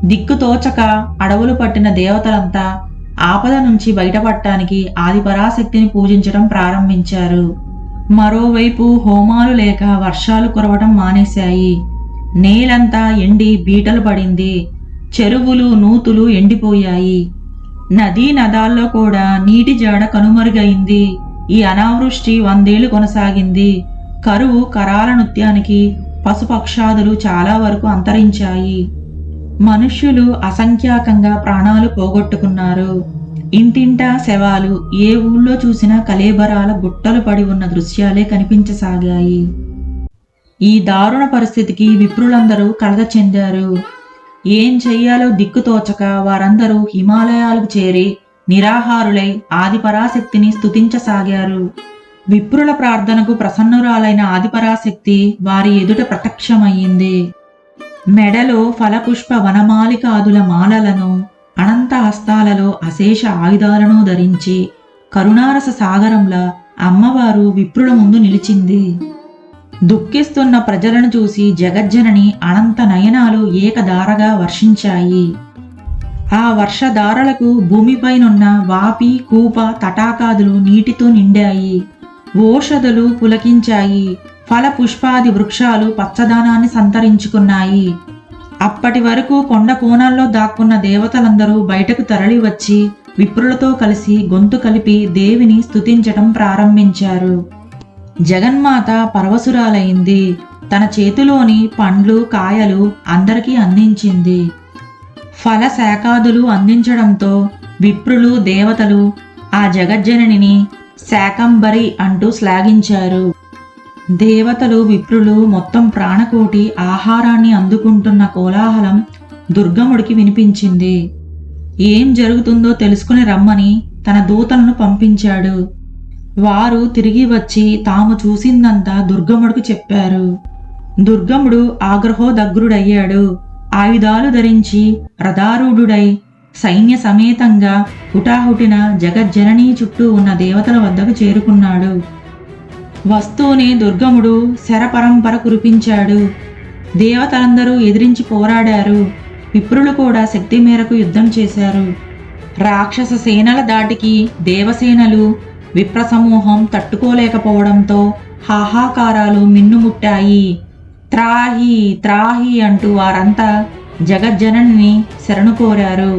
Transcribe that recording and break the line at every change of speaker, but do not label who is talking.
దిక్కుతోచక అడవులు పట్టిన దేవతలంతా ఆపద నుంచి బయటపడటానికి ఆదిపరాశక్తిని పూజించడం ప్రారంభించారు. మరోవైపు హోమాలు లేక వర్షాలు కురవడం మానేశాయి. నేలంతా ఎండి బీటలు పడింది. చెరువులు నూతులు ఎండిపోయాయి. నదీ నదాల్లో కూడా నీటి జాడ కనుమరుగైంది. ఈ అనావృష్టి 100 ఏళ్లు కొనసాగింది. కరువు కరాల నృత్యానికి పశుపక్షాదులు చాలా వరకు అంతరించాయి. మనుష్యులు అసంఖ్యాకంగా ప్రాణాలు పోగొట్టుకున్నారు. ఇంటింటా శవాలు, ఏ ఊళ్ళో చూసినా కళేబరాల గుట్టలు పడి ఉన్న దృశ్యాలే కనిపించసాగాయి. ఈ దారుణ పరిస్థితికి విప్రులందరూ కలత చెందారు. ఏం చెయ్యాలో దిక్కుతోచక వారందరూ హిమాలయాలకు చేరి నిరాహారులై ఆదిపరాశక్తిని స్తుతించసాగారు. విప్రుల ప్రార్థనకు ప్రసన్నురాలైన ఆదిపరాశక్తి వారి ఎదుట ప్రత్యక్షమయ్యింది. మెడలో ఫలపుష్ప వనమాలికాదుల మాలలను, అనంత హస్తాలలో అశేష ఆయుధాలను ధరించి కరుణారస సాగరంలా అమ్మవారు విప్రుల ముందు నిలిచింది. దుఃఖిస్తున్న ప్రజలను చూసి జగజ్జనని అనంత నయనాలు ఏకధారగా వర్షించాయి. ఆ వర్షధారలకు భూమిపైనున్న వాపి కూప తటాకాదులు నీటితో నిండాయి. ఓషధులు పులకించాయి. ఫల పుష్పాది వృక్షాలు పచ్చదనాన్ని సంతరించుకున్నాయి. అప్పటి వరకు కొండ కోణాల్లో దాక్కున్న దేవతలందరూ బయటకు తరలివచ్చి విప్రులతో కలిసి గొంతు కలిపి దేవిని స్తుతించటం ప్రారంభించారు. జగన్మాత పరవశురాలైంది. తన చేతిలోని పండ్లు కాయలు అందరికీ అందించింది. ఫల శాఖాదులు అందించడంతో విప్రులు దేవతలు ఆ జగజ్జననిని శాకంబరి అంటూ శ్లాఘించారు. దేవతలు విప్రులు మొత్తం ప్రాణకోటి ఆహారాన్ని అందుకుంటున్న కోలాహలం దుర్గముడికి వినిపించింది. ఏం జరుగుతుందో తెలుసుకుని రమ్మని తన దూతలను పంపించాడు. వారు తిరిగి వచ్చి తాము చూసిందంతా దుర్గముడికి చెప్పారు. దుర్గముడు ఆగ్రహోదగ్రుడయ్యాడు. ఆయుధాలు ధరించి రథారూఢుడై సైన్య సమేతంగా హుటాహుటిన జగజ్జననీ చుట్టూ ఉన్న దేవతల వద్దకు చేరుకున్నాడు. వస్తూనే దుర్గముడు శరపరంపర కురిపించాడు. దేవతలందరూ ఎదిరించి పోరాడారు. విప్రులు కూడా శక్తి మేరకు యుద్ధం చేశారు. రాక్షస సేనల దాటికి దేవసేనలు విప్రసమూహం తట్టుకోలేకపోవడంతో హాహాకారాలు మిన్నుముట్టాయి. త్రాహి త్రాహి అంటూ వారంతా జగజ్జనని శరణు కోరారు.